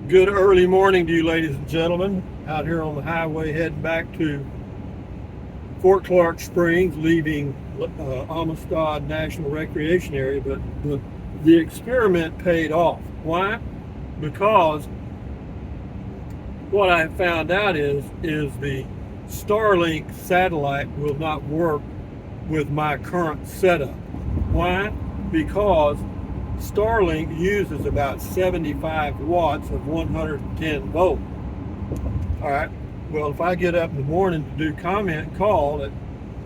Good early morning to you, ladies and gentlemen, out here on the highway heading back to Fort Clark Springs, leaving Amistad National Recreation Area. But the experiment paid off. Why? Because what I found out is the Starlink satellite will not work with my current setup. Why? Because Starlink uses about 75 watts of 110 volt. All right. Well, if I get up in the morning to do comment call at,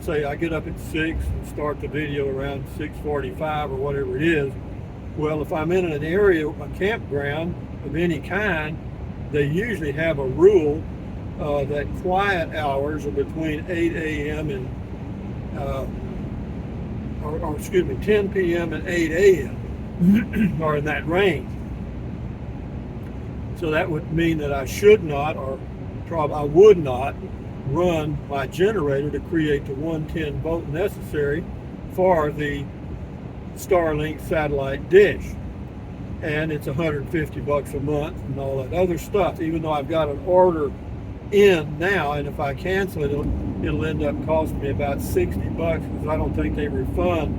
say, I get up at 6 and start the video around 6:45 or whatever it is. Well, if I'm in an area, a campground of any kind, they usually have a rule that quiet hours are between 8 a.m. and uh, or excuse me, 10 p.m. and 8 a.m. are in that range. So that would mean that I should not, or probably I would not, run my generator to create the 110 volt necessary for the Starlink satellite dish. And it's 150 bucks a month and all that other stuff, even though I've got an order in now, and if I cancel it, it'll end up costing me about 60 bucks because I don't think they refund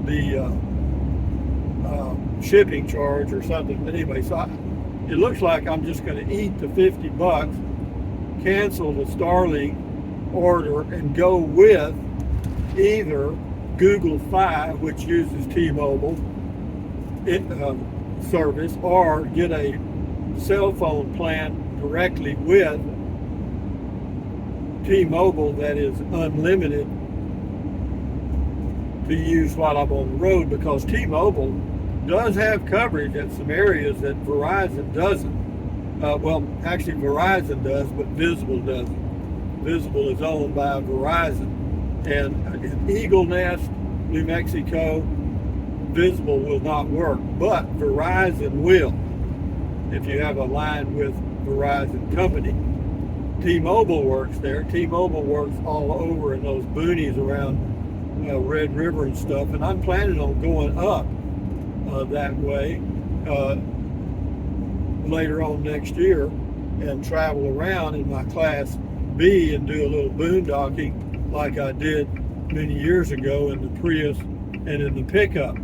the shipping charge or something. But anyway, it looks like I'm just going to eat the 50 bucks, cancel the Starlink order, and go with either Google Fi, which uses T-Mobile service, or get a cell phone plan directly with T-Mobile that is unlimited to use while I'm on the road, because T-Mobile does have coverage at some areas that Verizon doesn't. Well, actually Verizon does, but Visible doesn't. Visible is owned by Verizon. And in Eagle Nest, New Mexico, Visible will not work, but Verizon will if you have a line with Verizon company. T-Mobile works there. T-Mobile works all over in those boonies around Red River and stuff, and I'm planning on going up that way later on next year and travel around in my Class B and do a little boondocking like I did many years ago in the Prius and in the pickup.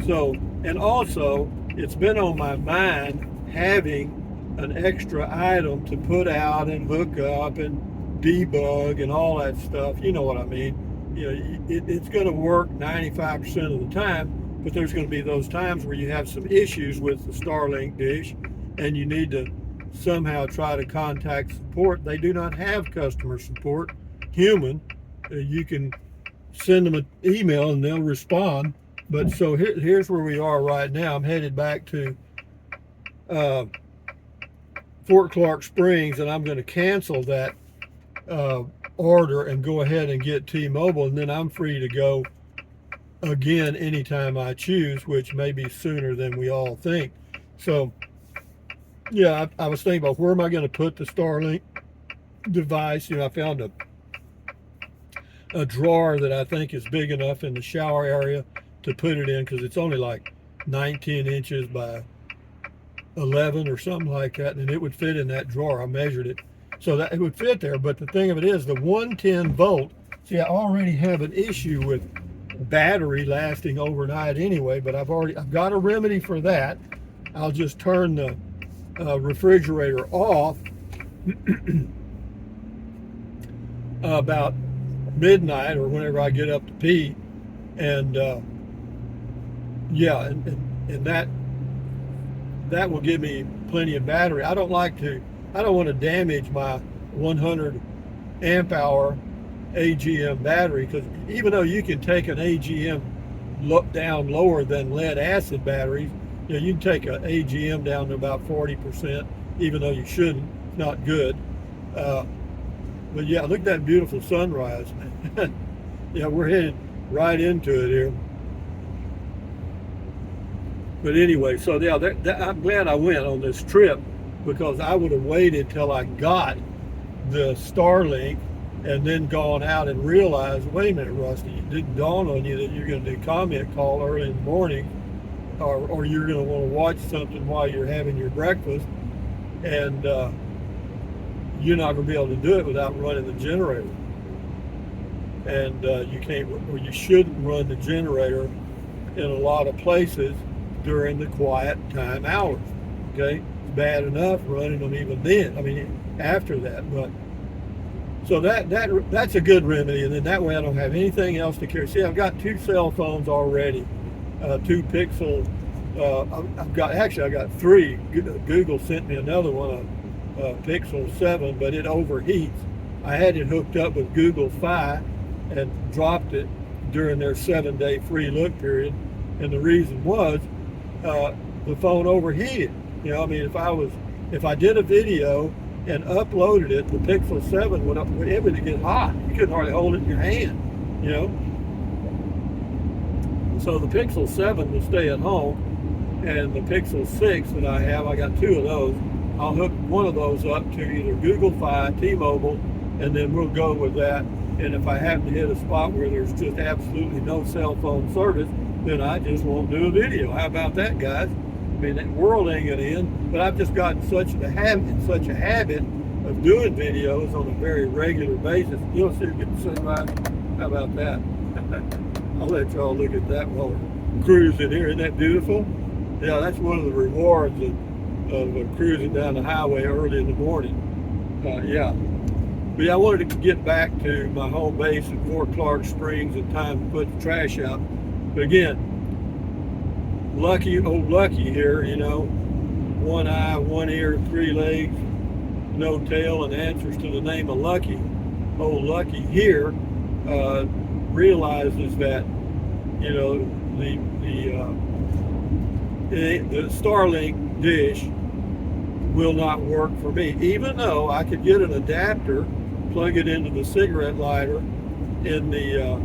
So, and also, it's been on my mind having an extra item to put out and hook up and debug and all that stuff. You know what I mean? You know, it's going to work 95% of the time, but there's going to be those times where you have some issues with the Starlink dish and you need to somehow try to contact support. They do not have customer support, human. You can send them an email and they'll respond. But so here's where we are right now. I'm headed back to Fort Clark Springs, and I'm going to cancel that order and go ahead and get T-Mobile, and then I'm free to go again anytime I choose, which may be sooner than we all think. So yeah, I was thinking about where am I going to put the Starlink device. You know, I found a drawer that I think is big enough in the shower area to put it in, because it's only like 19 inches by 11 or something like that, and it would fit in that drawer. I measured it so that it would fit there. But the thing of it is, the 110 volt, see, I already have an issue with battery lasting overnight anyway, but I've got a remedy for that. I'll just turn the refrigerator off about midnight or whenever I get up to pee, and yeah, and that will give me plenty of battery. I don't want to damage my 100 amp hour AGM battery, because even though you can take an AGM down lower than lead acid batteries, you know, you can take an AGM down to about 40%, even though you shouldn't. It's not good. But yeah, look at that beautiful sunrise. Yeah, we're headed right into it here. But anyway, so yeah, I'm glad I went on this trip, because I would have waited till I got the Starlink and then gone out and realized, wait a minute, Rusty, it didn't dawn on you that you're going to do comment call early in the morning, or you're going to want to watch something while you're having your breakfast. and you're not going to be able to do it without running the generator. And you can't, or you shouldn't run the generator in a lot of places during the quiet time hours. Okay, it's bad enough running them even then. I mean, after that, but so that's a good remedy, and then that way I don't have anything else to carry. See, I've got 2 cell phones already, 2 Pixel. I've got 3. Google sent me another one, a Pixel 7, but it overheats. I had it hooked up with Google Fi and dropped it during their 7-day free look period, and the reason was the phone overheated. You know, I mean, if I did a video and uploaded it, the Pixel 7 would get hot. You couldn't hardly hold it in your hand, you know. So the Pixel 7 will stay at home, and the Pixel 6 that I have, I got 2 of those. I'll hook one of those up to either Google Fi, T-Mobile, and then we'll go with that. And if I happen to hit a spot where there's just absolutely no cell phone service, then I just won't do a video. How about that, guys? I mean, that world ain't gonna end, but I've just gotten such a habit of doing videos on a very regular basis. You'll see it getting sunrise. How about that? I'll let y'all look at that while we're cruising here. Isn't that beautiful? Yeah, that's one of the rewards of cruising down the highway early in the morning. Yeah. But yeah, I wanted to get back to my home base in Fort Clark Springs in time to put the trash out. But again, old Lucky here, you know, 1 eye, 1 ear, 3 legs, no tail, and answers to the name of Lucky. Old Lucky here realizes that, you know, the Starlink dish will not work for me, even though I could get an adapter, plug it into the cigarette lighter in the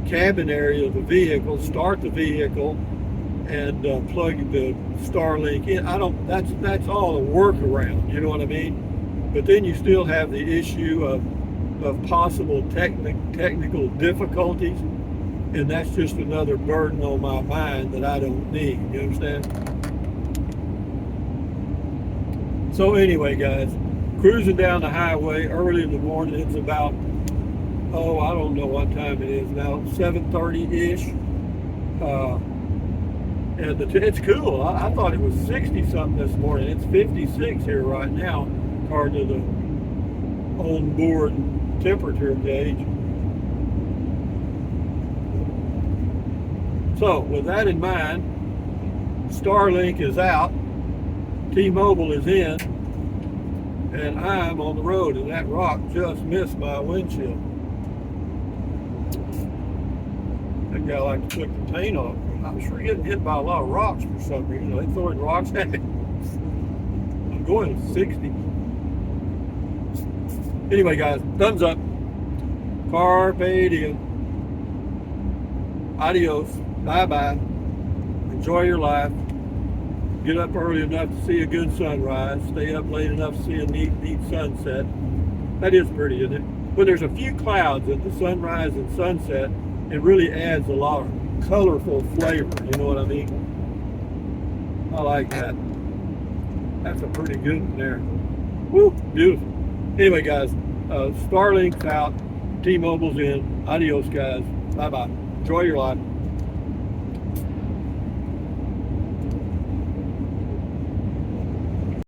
cabin area of the vehicle, start the vehicle, and plug the Starlink in. That's all a workaround, you know what I mean? But then you still have the issue of possible technical difficulties, and that's just another burden on my mind that I don't need, you understand? So anyway, guys, cruising down the highway early in the morning. It's about, I don't know what time it is now, 7:30-ish. And it's cool. I thought it was 60-something this morning. It's 56 here right now, according to the onboard temperature gauge. So with that in mind, Starlink is out, T-Mobile is in, and I'm on the road, and that rock just missed my windshield. That guy liked to took the paint off. I'm sure getting hit by a lot of rocks for some reason. They throwing rocks at me. I'm going 60. Anyway, guys, thumbs up. Carpe diem. Adios. Bye-bye. Enjoy your life. Get up early enough to see a good sunrise. Stay up late enough to see a neat sunset. That is pretty, isn't it? When there's a few clouds at the sunrise and sunset, it really adds a lot of colorful flavor, you know what I mean? I like that. That's a pretty good one there. Woo, beautiful. Anyway, guys, Starlink's out, T-Mobile's in. Adios, guys. Bye-bye. Enjoy your life.